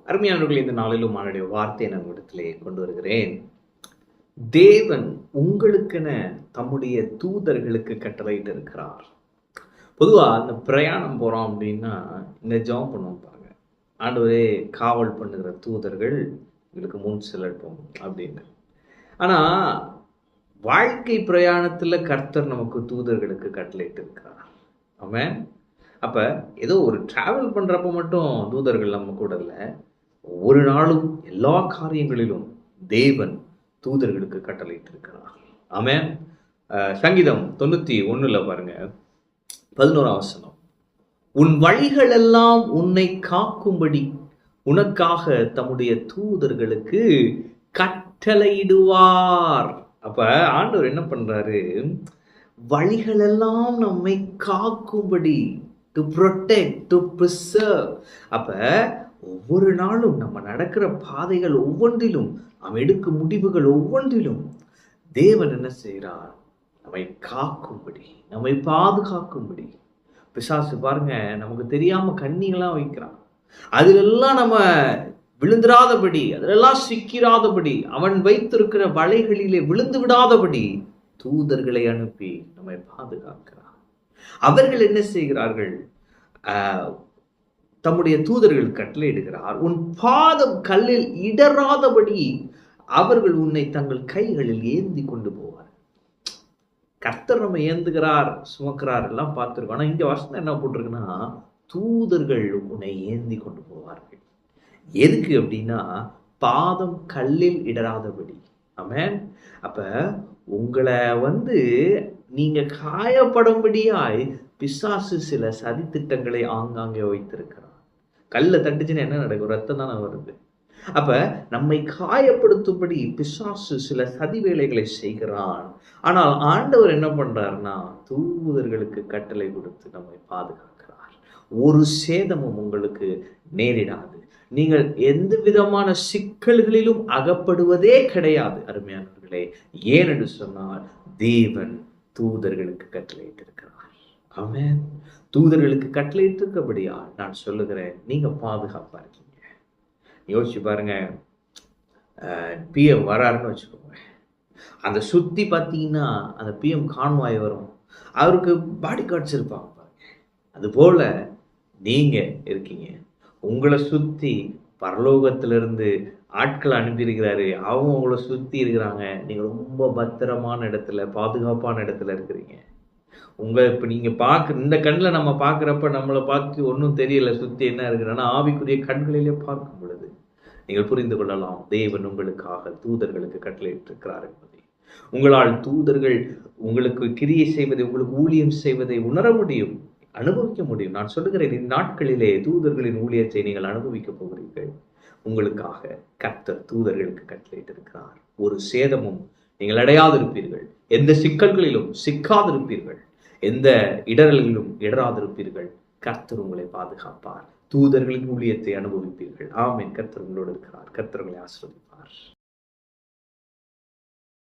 அருமையானவர்கள், இந்த நாளிலும் அவனுடைய வார்த்தையை நான் இடத்திலே கொண்டு வருகிறேன். தேவன் உங்களுக்கென தம்முடைய தூதர்களுக்கு கட்டளையிட்டு இருக்கிறார். பொதுவா இந்த பிரயாணம் போறோம் அப்படின்னா இந்த ஜெபம் பண்ணுவோம் பாருங்க. ஆண்டவரே, காவல் பண்ணுகிற தூதர்கள் எங்களுக்கு முன் செல்லட்டும் அப்படின்னு. ஆனா வாழ்க்கை பிரயாணத்துல கர்த்தர் நமக்கு தூதர்களுக்கு கட்டளையிட்டு இருக்கிறார். ஆமென். அப்ப ஏதோ ஒரு டிராவல் பண்றப்ப மட்டும் தூதர்கள் நம்ம கூட இல்லை. ஒவ்வொரு நாளும் எல்லா காரியங்களிலும் தேவன் தூதர்களுக்கு கட்டளையிட்டு இருக்கிறார். ஆமென். சங்கீதம் 91 பாருங்க, 11 வசனம். உன் வழிகள் எல்லாம் உன்னை காக்கும்படி உனக்காக தம்முடைய தூதர்களுக்கு கட்டளையிடுவார். அப்ப ஆண்டவர் என்ன பண்றாரு? வழிகள் எல்லாம் நம்மை காக்கும்படி, டு ப்ரொடெக்ட், டு ப்ரிசர்வ். அப்ப ஒவ்வொரு நாளும் நம்ம நடக்கிற பாதைகள் ஒவ்வொன்றிலும், நாம் எடுக்கும் முடிவுகள் ஒவ்வொன்றிலும் தேவன் என்ன செய்கிறார்? நம்மை காக்கும்படி, நம்மை பாதுகாக்கும்படி. பிசாசு பாருங்க, நமக்கு தெரியாம கண்ணிகளாம் வைக்கிறான். அதிலெல்லாம் நம்ம விழுந்துடாதபடி, அதிலெல்லாம் சிக்கிறாதபடி, அவன் வைத்திருக்கிற வலைகளிலே விழுந்து விடாதபடி தூதர்களை அனுப்பி நம்மை பாதுகாக்கிறார். அவர்கள் என்ன செய்கிறார்கள்? தம்முடைய தூதர்கள் கட்டளையிடுகிறார். உன் பாதம் கல்லில் இடராதபடி அவர்கள் உன்னை தங்கள் கைகளில் ஏந்தி கொண்டு போவார். கர்த்தர் நம்ம ஏந்துகிறார், சுமக்கிறார் எல்லாம் பார்த்துருக்கோம். ஆனா இங்க வசனம் என்ன போட்டிருக்குன்னா, தூதர்கள் உன்னை ஏந்தி கொண்டு போவார்கள். எதுக்கு அப்படின்னா, பாதம் கல்லில் இடராதபடி. ஆமென். அப்ப உங்களை நீங்க காயப்படும்படியாய் பிசாசு சில சதி திட்டங்களை ஆங்காங்கே வைத்திருக்கிறார். கல்ல தட்டுச்சுன்னா என்ன நடக்கும்? ரத்தம் தானே வருது. அப்ப நம்மை காயப்படுத்தும்படி பிசாசு சில சதி வேலைகளை செய்கிறான். ஆனால் ஆண்டவர் என்ன பண்றாருன்னா, தூதர்களுக்கு கட்டளை கொடுத்து நம்மை பாதுகாக்கிறார். ஒரு சேதமும் உங்களுக்கு நேரிடாது. நீங்கள் எந்த விதமான சிக்கல்களிலும் அகப்படுவதே கிடையாது. அருமையானவர்களே, ஏனென்று சொன்னால் தேவன் தூதர்களுக்கு கட்டளையிட்டிருக்கிறார். ஆமென். தூதர்களுக்கு கட்டளையிட்டிருக்கபடியா நான் சொல்லுகிறேன், நீங்க பாதுகாப்பா இருக்கீங்க. யோசிச்சு பாருங்க, பிஎம் வராருன்னு வச்சுக்கோங்க. அந்த சுத்தி பார்த்தீங்கன்னா அந்த பிஎம் கான்வாய் வரும், அவருக்கு பாடி கார்ட்ஸ் இருப்பாங்க பாருங்க. அது போல நீங்க இருக்கீங்க. உங்களை சுத்தி பரலோகத்திலிருந்து ஆட்களை அனுப்பியிருக்கிறாரு. அவங்க உங்களை சுத்தி இருக்கிறாங்க. நீங்க ரொம்ப பத்திரமான இடத்துல, பாதுகாப்பான இடத்துல இருக்கிறீங்க. இப்ப நீங்க இந்த கண்ணில் நம்ம பார்க்குறப்ப நம்மளை பார்த்து ஒன்றும் தெரியல சுத்தி என்ன இருக்குன்னா, ஆவிக்குரிய கண்களிலே பார்க்கும் பொழுது நீங்கள் புரிந்து கொள்ளலாம், தேவன் உங்களுக்காக தூதர்களுக்கு கட்டளையிட்டிருக்கிறார் என்பதை. உங்களால் தூதர்கள் உங்களுக்கு கிரியை செய்வதை, உங்களுக்கு ஊழியம் செய்வதை உணர முடியும், அனுபவிக்க முடியும். நான் சொல்லுகிறேன், இந்நாட்களிலே தூதர்களின் ஊழியத்தை நீங்கள் அனுபவிக்க போகிறீர்கள். உங்களுக்காக கர்த்தர் தூதர்களுக்கு கட்டளையிட்டிருக்கிறார். ஒரு சேதமும் நீங்கள் அடையாதிருப்பீர்கள். எந்த சிக்கல்களிலும் சிக்காதிருப்பீர்கள். எந்த இடரல்களிலும் இடராதிருப்பீர்கள். கர்த்தர் உங்களை பாதுகாப்பார். தூதர்களின் ஊழியத்தை அனுபவிப்பீர்கள். ஆமென். கர்த்தர் உங்களோடு இருக்கிறார். கர்த்தர் உங்களை ஆசீர்வதிப்பார்.